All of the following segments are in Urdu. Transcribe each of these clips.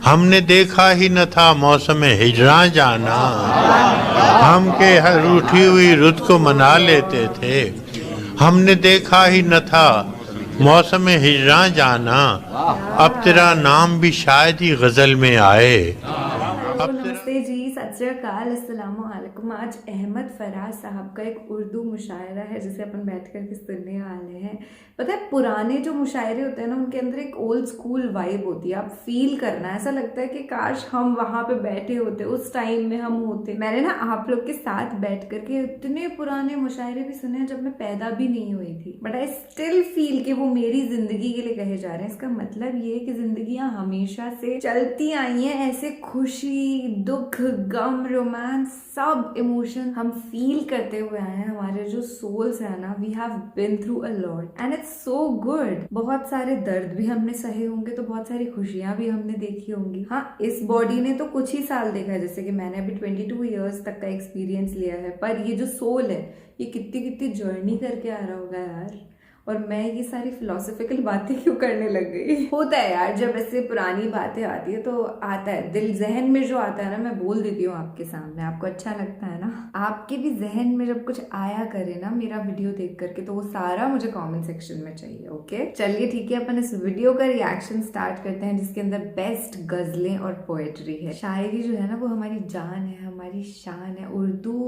ہم نے دیکھا ہی نہ تھا موسم ہجراں جانا، ہم کے ہر روٹھی ہوئی رت کو منا لیتے تھے۔ ہم نے دیکھا ہی نہ تھا موسم ہجراں جانا، اب تیرا نام بھی شاید ہی غزل میں آئے۔ نمستے جی، ست شری اکال، السلام علیکم۔ آج احمد فراز صاحب کا ایک اردو مشاعرہ ہے جسے اپن بیٹھ کر کے سننے والے ہیں۔ پتہ ہے پرانے جو مشاعرے ہوتے ہیں نا، ان کے اندر ایک اولڈ اسکول وائب ہوتی ہے۔ آپ فیل کرنا، ایسا لگتا ہے کہ کاش ہم وہاں پہ بیٹھے ہوتے، اس ٹائم میں ہم ہوتے۔ میں نے نا آپ لوگ کے ساتھ بیٹھ کر کے اتنے پرانے مشاعرے بھی سنے ہیں جب میں پیدا بھی نہیں ہوئی تھی، بٹ آئی اسٹل فیل کہ وہ میری زندگی کے لیے کہے جا رہے ہیں۔ اس کا مطلب یہ ہے کہ زندگیاں ہمیشہ سے چلتی آئی ہیں، ایسے خوشی، دکھ، غم، رومانس، سب ایموشن ہم فیل کرتے ہوئے آئے ہیں۔ ہمارے جو سولز ہیں نا، we have been through a lot and it's so good. بہت سارے درد بھی ہم نے سہے ہوں گے تو بہت ساری خوشیاں بھی ہم نے دیکھی ہوں گی۔ ہاں، اس باڈی نے تو کچھ ہی سال دیکھا ہے، جیسے کہ میں نے ابھی 22 ایئرس تک کا ایکسپیرینس لیا ہے، پر یہ جو سول ہے یہ کتنی جرنی کر کے آ رہا ہوگا یار۔ اور میں یہ ساری فلاسفیکل باتیں کیوں کرنے لگ گئی؟ ہوتا ہے یار، جب ایسے پرانی باتیں آتی ہے تو آتا ہے دل، ذہن میں جو آتا ہے نا، میں بول دیتی ہوں آپ کے سامنے، آپ کو اچھا لگتا ہے نا۔ آپ کے بھی ذہن میں جب کچھ آیا کرے نا میرا ویڈیو دیکھ کر کے، تو وہ سارا مجھے کامنٹ سیکشن میں چاہیے، اوکے؟ چلیے ٹھیک ہے، اپن اس ویڈیو کا ریاکشن سٹارٹ کرتے ہیں جس کے اندر بیسٹ غزلیں اور پوئٹری ہے۔ شاعری جو ہے نا وہ ہماری جان ہے، ہماری شان ہے۔ Urdu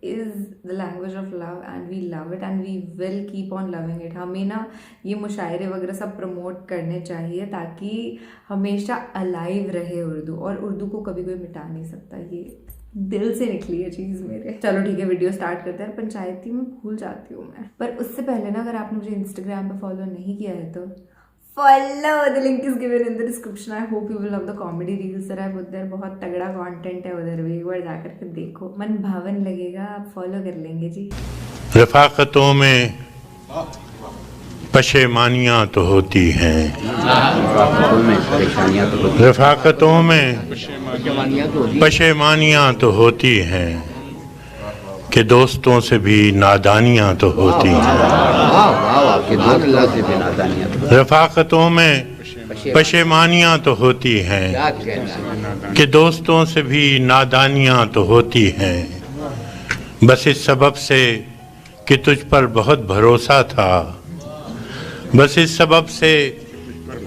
is the language of love and we love it and we will keep on loving it۔ ہمیں نا یہ مشاعرے وغیرہ سب پروموٹ کرنے چاہیے تاکہ ہمیشہ الائیو رہے اردو، اور اردو کو کبھی کوئی مٹا نہیں سکتا۔ یہ دل سے نکلی ہے چیز میرے۔ چلو ٹھیک ہے، ویڈیو سٹارٹ کرتے ہیں۔ پنچایتی میں بھول جاتی ہوں میں، پر اس سے پہلے نا اگر آپ نے مجھے انسٹاگرام پہ فالو نہیں کیا ہے تو follow, the link is given in the description. I hope you will love the comedy reels that I put there. بہت تگڑا content ہے ادھر بھی، ایک بار جا کر کے دیکھو، من بھاون لگے گا، آپ فالو کر لیں گے جی۔ رفاقتوں میں پشیمانیاں تو ہوتی ہیں، رفاقتوں میں پشیمانیاں تو ہوتی ہیں، کہ دوستوں سے بھی نادانیاں تو ہوتی ہیں۔ رفاقتوں میں پشیمانیاں تو ہوتی ہیں، کہ دوستوں سے بھی نادانیاں تو ہوتی ہیں، بس اس سبب سے کہ تجھ پر بہت بھروسہ تھا، بس اس سبب سے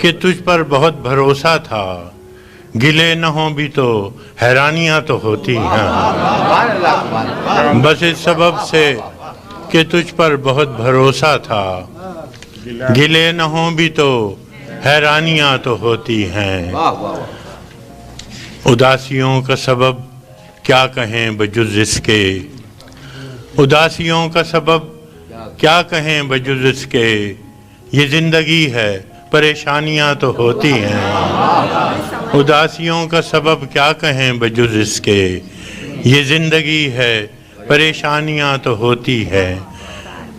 کہ تجھ پر بہت بھروسہ تھا، گلے نہ ہوں بھی تو حیرانیاں تو ہوتی ہیں، بس اس سبب سے کہ تجھ پر بہت بھروسہ تھا، گلے نہ ہوں بھی تو حیرانیاں تو ہوتی ہیں، اداسیوں کا سبب کیا کہیں بجز اس کے، اداسیوں کا سبب کیا کہیں بجز اس کے، یہ زندگی ہے پریشانیاں تو ہوتی ہیں، اداسیوں کا سبب کیا کہیں بجز اس کے، یہ زندگی ہے پریشانیاں تو ہوتی ہے،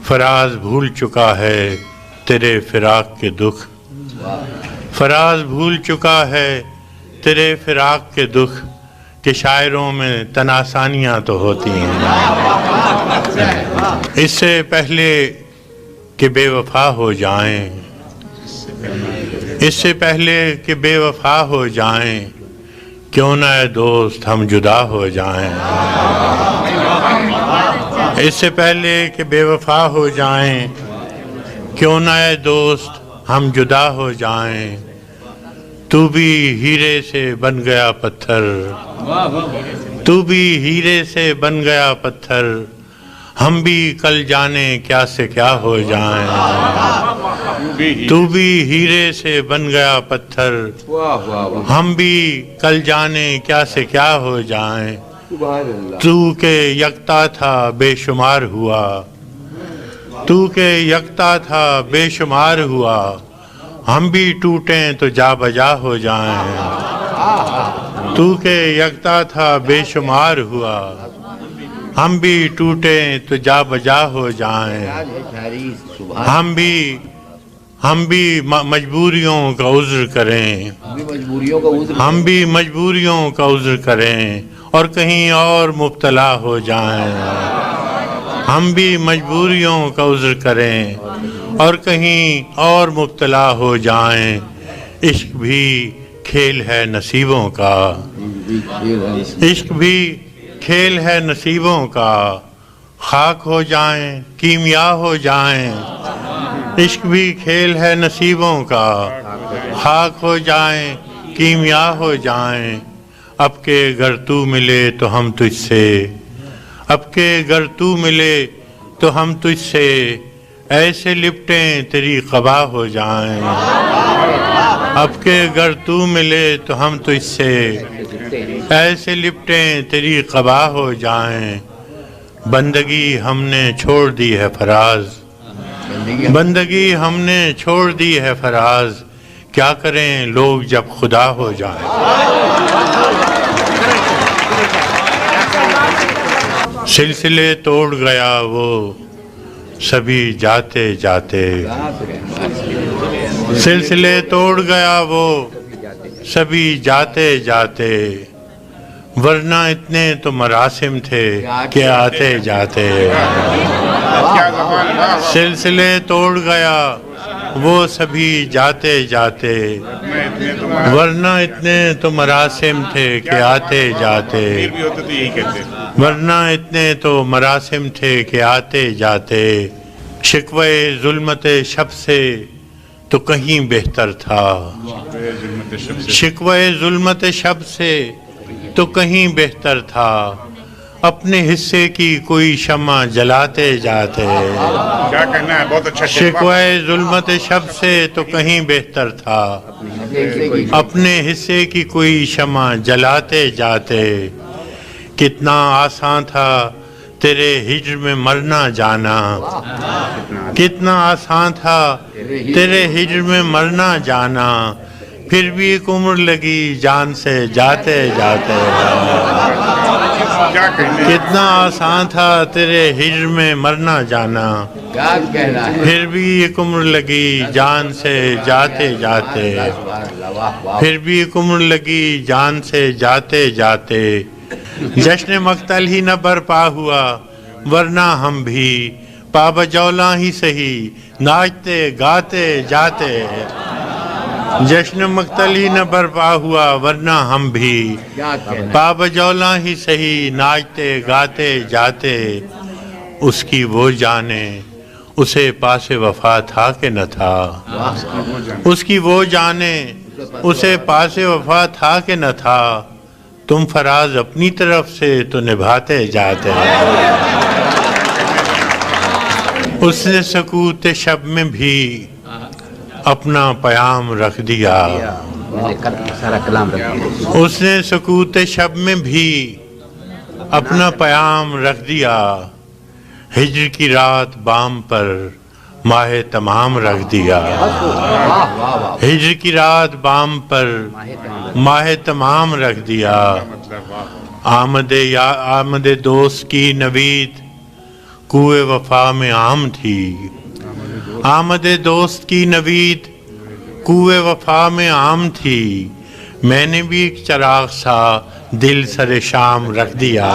فراز بھول چکا ہے تیرے فراق کے دکھ، فراز بھول چکا ہے تیرے فراق کے دکھ، کہ شاعروں میں تناسانیاں تو ہوتی ہیں۔ اس سے پہلے کہ بے وفا ہو جائیں، اس سے پہلے کہ بے وفا ہو جائیں، کیوں نہ اے دوست ہم جدا ہو جائیں، اس سے پہلے کہ بے وفا ہو جائیں، کیوں نہ اے دوست ہم جدا ہو جائیں، تو بھی ہیرے سے بن گیا پتھر، تو بھی ہیرے سے بن گیا پتھر، ہم بھی کل جانے کیا سے کیا ہو جائیں، تو بھی ہیرے سے بن گیا پتھر، ہم بھی کل جانے کیا سے کیا ہو جائیں، تو کہ یکتا تھا بے شمار ہوا، تو کہ یکتا تھا بے شمار ہوا، ہم بھی ٹوٹیں تو جا بجا ہو جائیں، تو کہ یکتا تھا بے شمار ہوا، ہم بھی ٹوٹیں تو جا بجا ہو جائیں، ہم بھی مجبوریوں کا عذر کریں، ہم بھی مجبوریوں کا عذر کریں، اور کہیں اور مبتلا ہو جائیں، ہم بھی مجبوریوں کا عذر کریں اور کہیں اور مبتلا ہو جائیں، عشق بھی کھیل ہے نصیبوں کا، عشق بھی کھیل ہے نصیبوں کا، خاک ہو جائیں کیمیا ہو جائیں، عشق بھی کھیل ہے نصیبوں کا، خاک ہو جائیں کیمیا ہو جائیں، اب کے گر تو ملے تو ہم تجھ سے، اب کے گر تو ملے تو ہم تجھ سے، ایسے لپٹیں تیری قبا ہو جائیں، اب کے گر تو ملے تو ہم تجھ سے، ایسے لپٹیں تیری قبا ہو جائیں، بندگی ہم نے چھوڑ دی ہے فراز، بندگی ہم نے چھوڑ دی ہے فراز، کیا کریں لوگ جب خدا ہو جائیں۔ سلسلے توڑ گیا وہ سبھی جاتے جاتے، سلسلے توڑ گیا وہ سبھی جاتے جاتے، ورنہ اتنے تو مراسم تھے کہ آتے جاتے، سلسلے توڑ گیا وہ سبھی جاتے جاتے، ورنہ اتنے تو مراسم تھے کہ آتے جاتے، ورنہ اتنے تو مراسم تھے کہ آتے جاتے، شکوے ظلمت شب سے تو کہیں بہتر تھا، شکوے ظلمت شب سے تو کہیں بہتر تھا، اپنے حصے کی کوئی شمع جلاتے جاتے، کیا کہنا ہے، بہت اچھا شکوے ظلمت شب سے تو کہیں بہتر تھا، اپنے حصے کی کوئی شمع جلاتے جاتے، کتنا آسان تھا تیرے ہجر میں مرنا جانا، کتنا آسان تھا تیرے ہجر میں مرنا جانا، پھر بھی ایک عمر لگی جان سے جاتے جاتے، کتنا آسان تھا تیرے ہجر میں مرنا جانا، پھر بھی ایک عمر لگی جان سے جاتے جاتے، پھر بھی ایک عمر لگی جان سے جاتے جاتے، جشن مقتل ہی نہ برپا ہوا ورنہ ہم بھی پا بجولا ہی سہی ناچتے گاتے جاتے، جشن مقتل ہی نہ برپا ہوا ورنہ ہم بھی پا بجولا ہی سہی ناچتے گاتے جاتے، اس کی وہ جانے اسے پاس وفا تھا کہ نہ تھا، اس کی وہ جانے اسے پاس وفا تھا کہ نہ تھا، تم فراز اپنی طرف سے تو نبھاتے جاتے، اس نے سکوت شب میں بھی اپنا پیام رکھ دیا، اس نے سکوت شب میں بھی اپنا پیام رکھ دیا، ہجر کی رات بام پر ماہ تمام رکھ دیا، ہجر کی رات بام پر ماہ تمام رکھ دیا، آمد دوست کی نوید کوئے وفا میں عام تھی، آمد دوست کی نوید کوئے وفا میں عام تھی، میں نے بھی ایک چراغ سا دل سر شام رکھ دیا،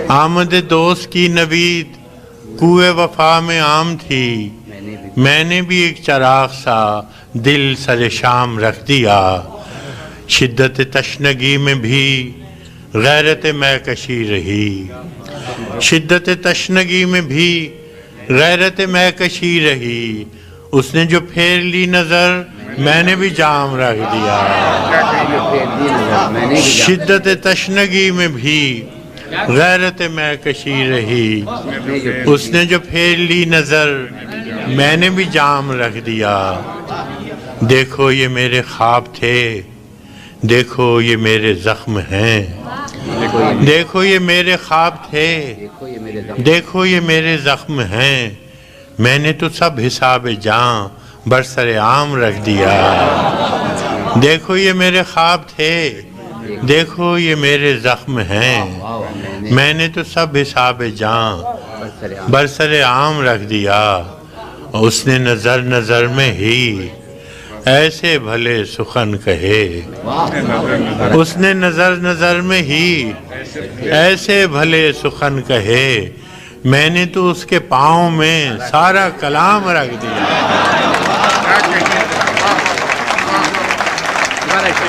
آمد دوست کی نوید کوئے وفا میں عام تھی، میں نے بھی ایک چراغ سا دل سر شام رکھ دیا، شدت تشنگی میں بھی غیرت میکشی رہی، شدت تشنگی میں بھی غیرت میکشی رہی، اس نے جو پھیر لی نظر میں نے بھی جام رکھ دیا، شدت تشنگی میں بھی غیرت میکشی رہی، اس نے جو پھیر لی نظر میں نے بھی جام رکھ دیا، دیکھو یہ میرے خواب تھے، دیکھو یہ میرے زخم ہیں، دیکھو یہ میرے خواب تھے، دیکھو یہ میرے زخم ہیں، میں نے تو سب حساب جاں برسر عام رکھ دیا، دیکھو یہ میرے خواب تھے، دیکھو یہ میرے زخم ہیں، میں نے تو سب حساب جاں برسر عام رکھ دیا، اس نے نظر نظر میں ہی ایسے بھلے سخن کہے، اس نے نظر نظر میں ہی ایسے بھلے سخن کہے، میں نے تو اس کے پاؤں میں سارا کلام رکھ دیا،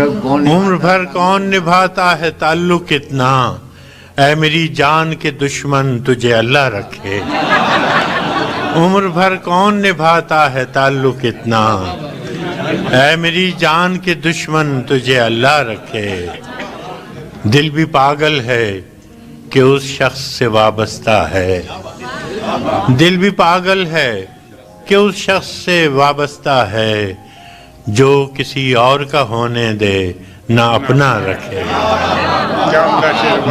عمر بھر کون نبھاتا ہے تعلق اتنا، اے میری جان کے دشمن تجھے اللہ رکھے۔ عمر بھر کون نبھاتا ہے تعلق اتنا، اے میری جان کے دشمن تجھے اللہ رکھے۔ دل بھی پاگل ہے کہ اس شخص سے وابستہ ہے، دل بھی پاگل ہے کہ اس شخص سے وابستہ ہے، جو کسی اور کا ہونے دے نہ اپنا رکھے۔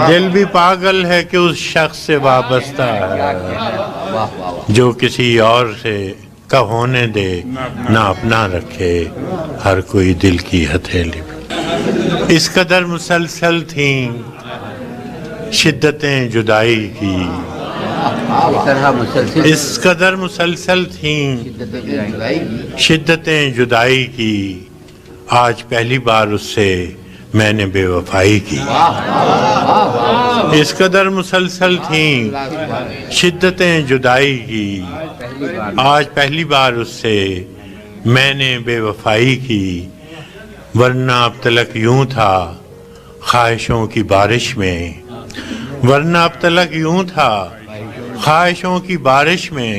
دل بھی پاگل ہے کہ اس شخص سے وابستہ ہے، جو کسی اور سے کا ہونے دے نہ اپنا رکھے۔ ہر کوئی دل کی ہتھیلی پہ۔ اس قدر مسلسل تھیں شدتیں جدائی کی، اس قدر مسلسل تھیں شدتیں جدائی کی، آج پہلی بار اس سے میں نے بے وفائی کی۔ اس قدر مسلسل تھیں شدتیں جدائی کی، آج پہلی بار اس سے میں نے بے وفائی کی۔ ورنہ اب تلک یوں تھا خواہشوں کی بارش میں، ورنہ اب تلک یوں تھا خواہشوں کی بارش میں،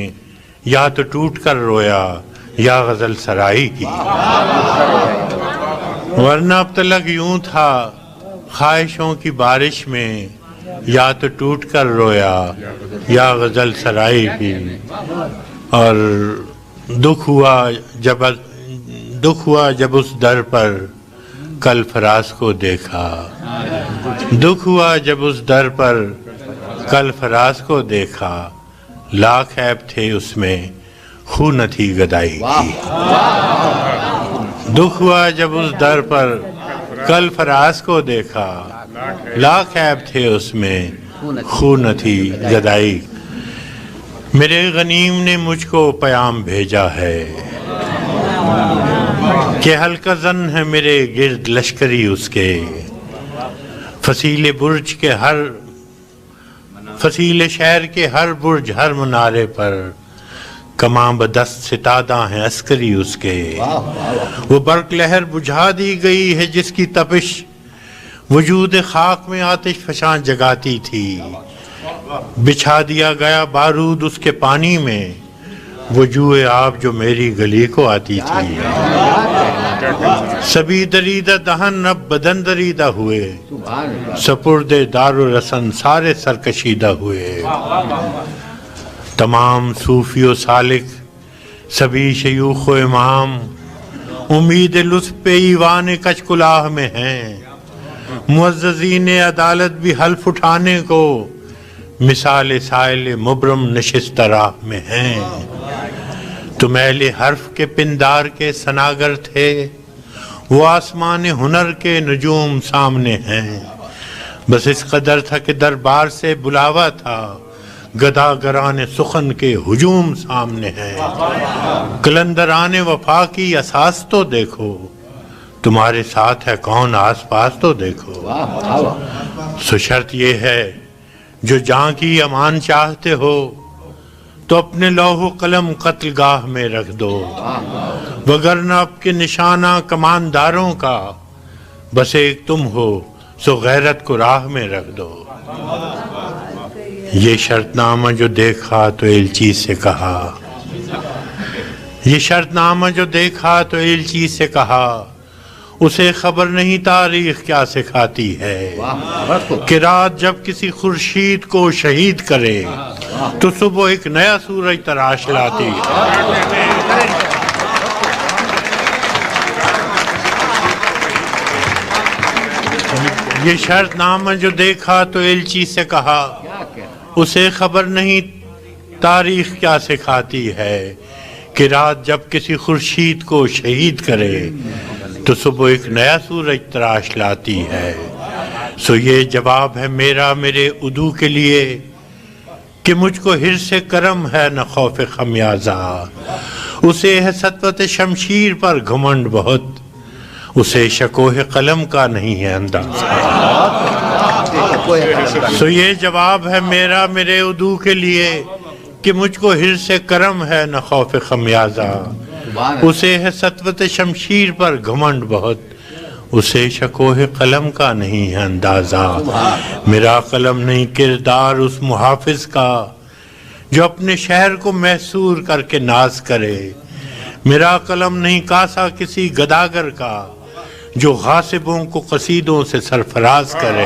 یا تو ٹوٹ کر رویا یا غزل سرائی کی۔ ورنہ اب تلک یوں تھا خواہشوں کی بارش میں، یا تو ٹوٹ کر رویا یا غزل سرائی کی۔ اور دکھ ہوا جب اس در پر کل فراز کو دیکھا، دکھ ہوا جب اس در پر کل فراز کو دیکھا، لاکھ عیب تھے اس میں خو نہ تھی گدائی کی۔ دکھ ہوا جب اس در پر کل فراز کو دیکھا، لاکھ عیب تھے اس میں خو نہ تھی گدائی۔ میرے غنیم نے مجھ کو پیام بھیجا ہے کہ حلقہ زن ہے میرے گرد لشکری اس کے، فصیل برج کے فصیل شہر کے ہر برج ہر منارے پر کماں بدست ستادہ ہیں عسکری اس کے۔ وہ برق لہر بجھا دی گئی ہے جس کی تپش وجود خاک میں آتش فشاں جگاتی تھی، بچھا دیا گیا بارود اس کے پانی میں، وہ جوئے آب جو میری گلی کو آتی تھی۔ سبھی دریدہ دہن اب بدن دریدہ ہوئے، سپرد دار و رسن سارے سرکشیدہ ہوئے۔ تمام صوفی و سالک سبھی شیوخ و امام امید لطف پہ ایوان کچ کلاہ میں ہیں، معززین عدالت بھی حلف اٹھانے کو مثال سائل مبرم نشست راہ میں ہیں۔ تم اہل حرف کے پندار کے سناگر تھے، وہ آسمان ہنر کے نجوم سامنے ہیں، بس اس قدر تھا کہ دربار سے بلاوا تھا، گداگران سخن کے ہجوم سامنے ہیں۔ قلندران وفا کی اساس تو دیکھو، تمہارے ساتھ ہے کون آس پاس تو دیکھو۔ سو شرط یہ ہے جو جان کی امان چاہتے ہو تو اپنے لوح و قلم قتل گاہ میں رکھ دو، وگرنہ اب کے نشانہ کمانداروں کا بس ایک تم ہو، سو غیرت کو راہ میں رکھ دو۔ یہ شرط نامہ جو دیکھا تو ایلچی سے کہا، یہ شرط نامہ جو دیکھا تو ایلچی سے کہا، اسے خبر نہیں تاریخ کیا سکھاتی ہے، کہ رات جب کسی خورشید کو شہید کرے تو صبح ایک نیا سورج تراش لاتی ہے۔ یہ شرط نامہ جو دیکھا تو ایلچی سے کہا، اسے خبر نہیں تاریخ کیا سکھاتی ہے، کہ رات جب کسی خورشید کو شہید کرے تو صبح ایک نیا سورج تراش لاتی ہے۔ سو یہ جواب ہے میرا میرے عدو کے لیے کہ مجھ کو حرص کرم ہے نہ خوف خمیازہ، اسے ہے سطوت شمشیر پر گھمنڈ بہت، اسے شکوہ قلم کا نہیں ہے اندازہ۔ سو یہ جواب ہے میرا میرے عدو کے لیے کہ مجھ کو حرص کرم ہے نہ خوف خمیازہ، اسے ہے سطوت شمشیر پر گھمنڈ بہت، اسے شکوہ قلم کا نہیں ہے اندازہ، میرا قلم نہیں کردار اس محافظ کا جو اپنے شہر کو محصور کر کے ناز کرے، میرا قلم نہیں کاسا کسی گداگر کا جو غاصبوں کو قصیدوں سے سرفراز کرے،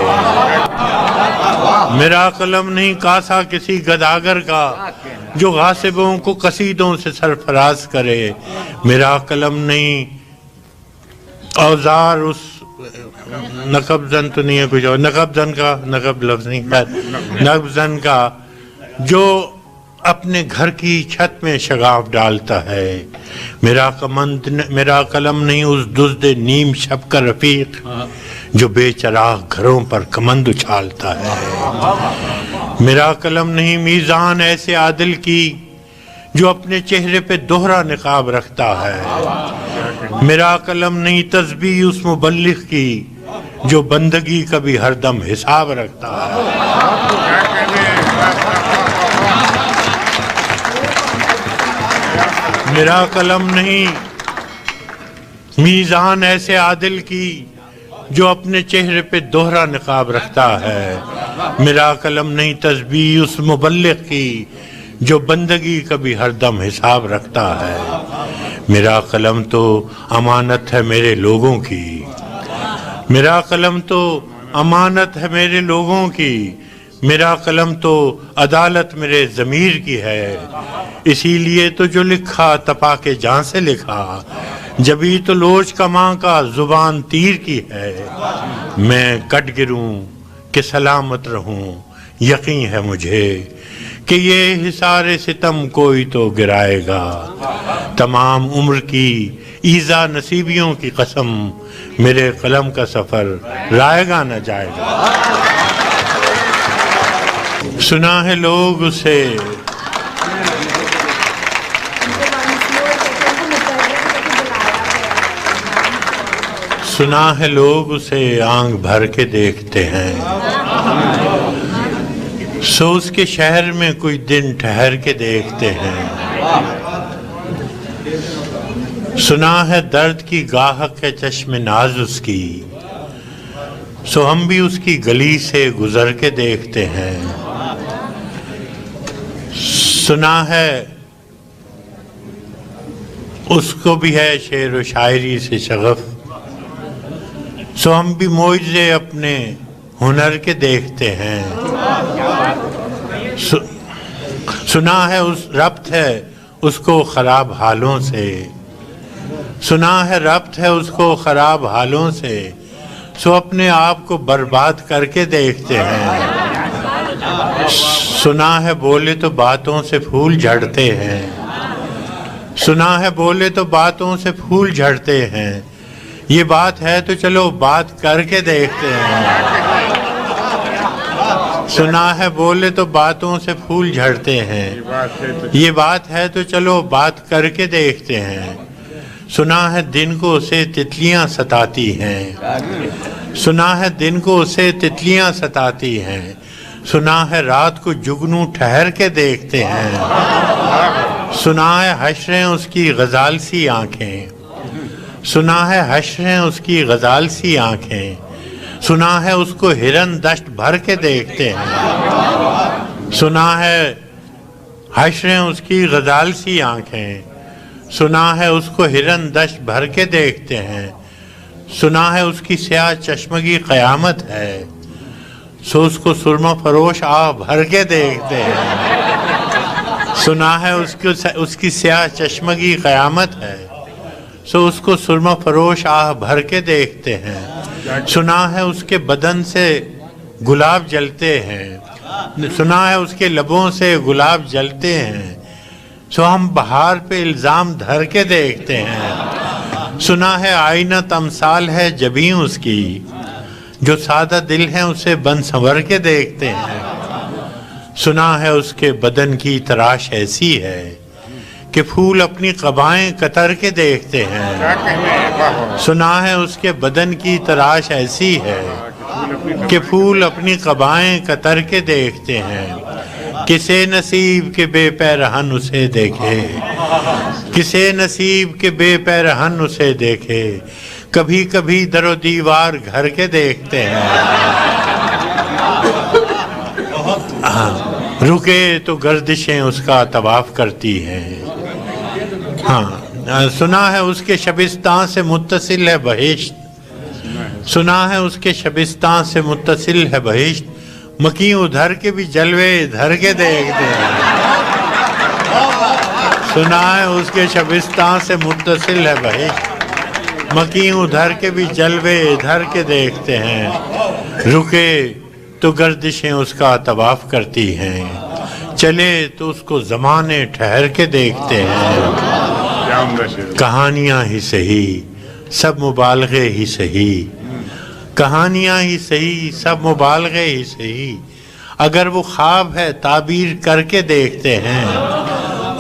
میرا قلم نہیں کاسا کسی گداگر کا جو غاصبوں کو قصیدوں سے سرفراز کرے، میرا قلم نہیں اوزار اس نقب زن تو نہیں ہے کچھ اور، نقب زن کا، نقب لفظ نہیں ہے، نقب زن کا جو اپنے گھر کی چھت میں شگاف ڈالتا ہے، میرا قلم نہیں اس دزد نیم شب کا رفیق جو بے چراغ گھروں پر کمند اچھالتا ہے، میرا قلم نہیں میزان ایسے عادل کی جو اپنے چہرے پہ دوہرا نقاب رکھتا ہے، میرا قلم نہیں تسبیح اس مبلغ کی جو بندگی کا بھی ہر دم حساب رکھتا ہے، میرا قلم نہیں میزان ایسے عادل کی جو اپنے چہرے پہ دوہرا نقاب رکھتا ہے، میرا قلم نہیں تسبیح اس مبلغ کی جو بندگی کا بھی ہر دم حساب رکھتا ہے، میرا قلم تو امانت ہے میرے لوگوں کی، میرا قلم تو امانت ہے میرے لوگوں کی، میرا قلم تو عدالت میرے ضمیر کی ہے، اسی لیے تو جو لکھا تپا کے جان سے لکھا، جبھی تو لوچ کماں کا زبان تیر کی ہے، میں کٹ گروں کہ سلامت رہوں، یقین ہے مجھے کہ یہ حصار ستم کوئی تو گرائے گا، تمام عمر کی ایذا نصیبیوں کی قسم میرے قلم کا سفر رائے گا نہ جائے گا، سنا ہے لوگ اسے سنا ہے لوگ اسے آنکھ بھر کے دیکھتے ہیں، سو اس کے شہر میں کچھ دن ٹھہر کے دیکھتے ہیں، سنا ہے درد کی گاہک ہے چشم ناز اس کی، سو ہم بھی اس کی گلی سے گزر کے دیکھتے ہیں، سنا ہے اس کو بھی ہے شعر و شاعری سے شغف، سو ہم بھی معجزے اپنے ہنر کے دیکھتے ہیں، سنا ہے اس ربط ہے اس کو خراب حالوں سے، سنا ہے ربط ہے اس کو خراب حالوں سے، سو اپنے آپ کو برباد کر کے دیکھتے ہیں، سنا ہے بولے تو باتوں سے پھول جھڑتے ہیں، سنا ہے بولے تو باتوں سے پھول جھڑتے ہیں، یہ بات ہے تو چلو بات کر کے دیکھتے ہیں، سنا ہے بولے تو باتوں سے پھول جھڑتے ہیں، یہ بات ہے تو چلو بات کر کے دیکھتے ہیں، سنا ہے دن کو اسے تتلیاں ستاتی ہیں، سنا ہے دن کو اسے تتلیاں ستاتی ہیں، سنا ہے رات کو جگنو ٹھہر کے دیکھتے ہیں، سنا ہے حشریں اس کی غزال سی آنکھیں، سنا ہے حشریں اس کی غزال سی آنکھیں، سنا ہے اس کو ہرن دشت بھر کے دیکھتے ہیں، سنا ہے حشریں اس کی غزال سی آنکھیں، سنا ہے اس کو ہرن دشت بھر کے دیکھتے ہیں، سنا ہے اس کی سیاہ چشمگی قیامت ہے، سو اس کو سرمہ فروش آہ بھر کے دیکھتے ہیں، سنا ہے اس کی سیاہ چشمگی قیامت ہے، سو اس کو سرمہ فروش آہ بھر کے دیکھتے ہیں، سنا ہے اس کے بدن سے گلاب جلتے ہیں، سنا ہے اس کے لبوں سے گلاب جلتے ہیں، سو ہم بہار پہ الزام دھر کے دیکھتے ہیں، سنا ہے آئینہ تمثال ہے جبیں اس کی، جو سادہ دل ہیں اسے بن سنور کے دیکھتے ہیں، سنا ہے اس کے بدن کی تراش ایسی ہے کہ پھول اپنی قبائیں کتر کے دیکھتے ہیں، سنا ہے اس کے بدن کی تراش ایسی ہے کہ پھول اپنی قبائیں کتر کے دیکھتے ہیں، کسے نصیب کے بے پیرہن اسے دیکھے، کسے نصیب کے بے پیرہن اسے دیکھے، کبھی کبھی در و دیوار گھر کے دیکھتے ہیں، رکے تو گردشیں اس کا طواف کرتی ہیں۔ ہاں، سنا ہے اس کے شبستان سے متصل ہے بہشت، سنا ہے اس کے شبستان سے متصل ہے بہشت، مکیں ادھر کے بھی جلوے ادھر کے دیکھتے ہیں۔ سنا ہے اس کے شبستان سے متصل ہے بہشت، مکیں ادھر کے بھی جلوے ادھر کے دیکھتے ہیں، رکے تو گردشیں اس کا طواف کرتی ہیں، چلے تو اس کو زمانے ٹھہر کے دیکھتے ہیں۔ کہانیاں ہی صحیح سب مبالغے ہی صحیح، کہانیاں ہی صحیح سب مبالغے ہی صحیح، اگر وہ خواب ہے تعبیر کر کے دیکھتے ہیں،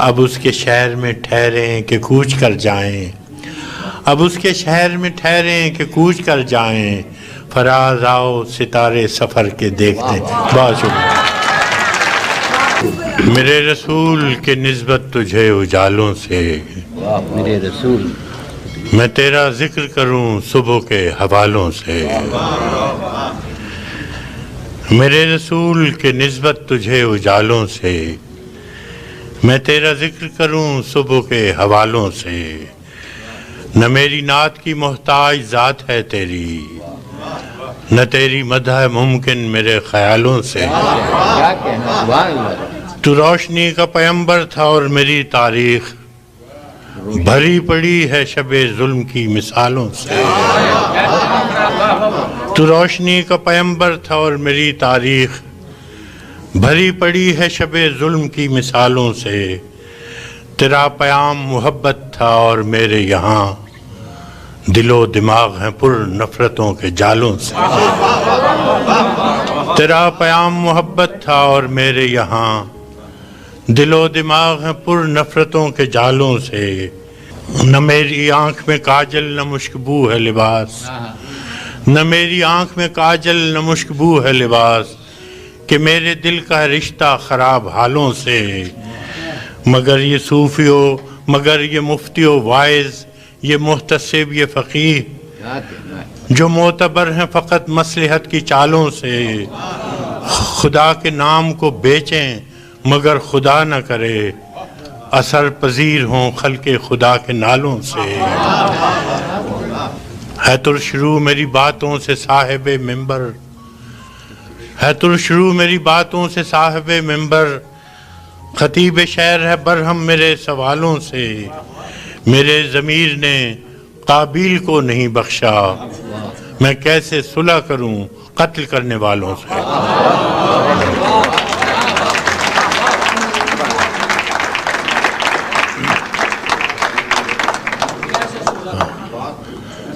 اب اس کے شہر میں ٹھہریں کہ کوچ کر جائیں، اب اس کے شہر میں ٹھہریں کہ کوچ کر جائیں، فراز آؤ ستارے سفر کے دیکھتے ہیں۔ بہت شکریہ۔ میرے رسول کے نسبت تجھے اجالوں سے، میرے رسول میں تیرا ذکر کروں صبح کے حوالوں سے، میرے رسول کے نسبت تجھے اجالوں سے، میں تیرا ذکر کروں صبح کے حوالوں سے، نہ میری نعت کی محتاج ذات ہے تیری، نہ تیری مدح ممکن میرے خیالوں سے، کیا کہنا، سبحان اللہ۔ تو روشنی کا پیمبر تھا اور میری تاریخ بھری پڑی ہے شب ظلم کی مثالوں سے، تو روشنی کا پیمبر تھا اور میری تاریخ بھری پڑی ہے شب ظلم کی مثالوں سے، تیرا پیام محبت تھا اور میرے یہاں دل و دماغ ہیں پر نفرتوں کے جالوں سے، تیرا پیام محبت تھا اور میرے یہاں دل و دماغ ہیں پر نفرتوں کے جالوں سے، نہ میری آنکھ میں کاجل نہ مشکبو ہے لباس، نہ میری آنکھ میں کاجل نہ مشکبو ہے لباس، کہ میرے دل کا رشتہ خراب حالوں سے، مگر یہ صوفیو مگر یہ مفتیو وائز، یہ محتسب یہ فقیہ جو معتبر ہیں فقط مصلحت کی چالوں سے، خدا کے نام کو بیچیں مگر خدا نہ کرے، اثر پذیر ہوں خلق خدا کے نالوں سے، ہے ترشرو میری باتوں سے صاحب منبر، ہے ترشرو میری باتوں سے صاحب منبر، خطیب شہر ہے برہم میرے سوالوں سے، میرے ضمیر نے قابیل کو نہیں بخشا، میں کیسے صلح کروں قتل کرنے والوں سے۔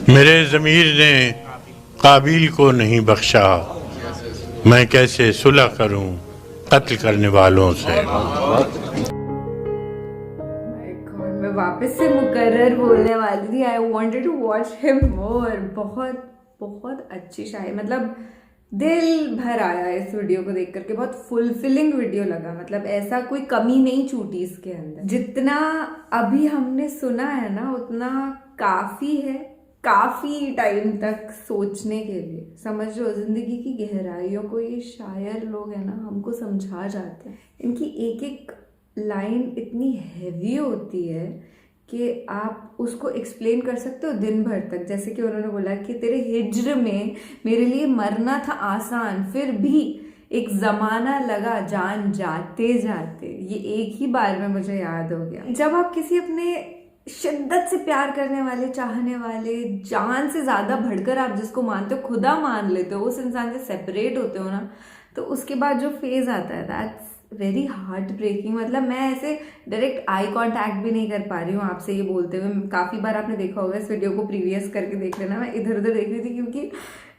میرے ضمیر نے قابیل کو نہیں بخشا، میں کیسے صلح کروں قتل کرنے والوں سے۔ میں واپس سے مقرر بولنے والی تھی، آئی وانٹیڈ ٹو واچ ہم مور۔ بہت بہت اچھی شاعری، مطلب دل بھر آیا اس ویڈیو کو دیکھ کر کے، بہت فلفلنگ ویڈیو لگا، مطلب ایسا کوئی کمی نہیں چھوٹی اس کے اندر۔ جتنا ابھی ہم نے سنا ہے نا اتنا کافی ہے، کافی ٹائم تک سوچنے کے لیے، سمجھ لو زندگی کی گہرائیوں کو یہ شاعر لوگ ہیں نا ہم کو سمجھا جاتے ہیں۔ ان کی ایک ایک لائن اتنی ہیوی ہوتی ہے کہ آپ اس کو ایکسپلین کر سکتے ہو دن بھر تک، جیسے کہ انہوں نے بولا کہ تیرے ہجر میں میرے لیے مرنا تھا آسان، پھر بھی ایک زمانہ لگا جان جاتے جاتے۔ یہ ایک ہی بار میں مجھے یاد ہو گیا۔ جب آپ کسی اپنے شدت سے پیار کرنے والے، چاہنے والے، جان سے زیادہ بڑھ کر آپ جس کو مانتے ہو، خدا مان لیتے ہو، اس انسان سے سیپریٹ ہوتے ہو نا، تو اس کے بعد جو فیز آتا ہے دیٹس ویری ہارٹ بریکنگ۔ مطلب میں ایسے ڈائریکٹ آئی کانٹیکٹ بھی نہیں کر پا رہی ہوں آپ سے یہ بولتے ہوئے۔ کافی بار آپ نے دیکھا ہوگا، اس ویڈیو کو پریویس کر کے دیکھ لینا، میں ادھر ادھر دیکھ رہی تھی کیونکہ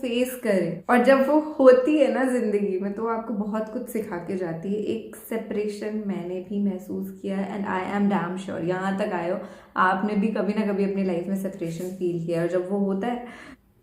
فیس کرے، اور جب وہ ہوتی ہے نا زندگی میں تو آپ کو بہت کچھ سکھا کے جاتی ہے۔ ایک سیپریشن میں نے بھی محسوس کیا ہے، and I am damn sure یہاں تک آئے ہو آپ نے بھی کبھی نہ کبھی اپنی لائف میں سیپریشن فیل کیا ہے، اور جب وہ ہوتا ہے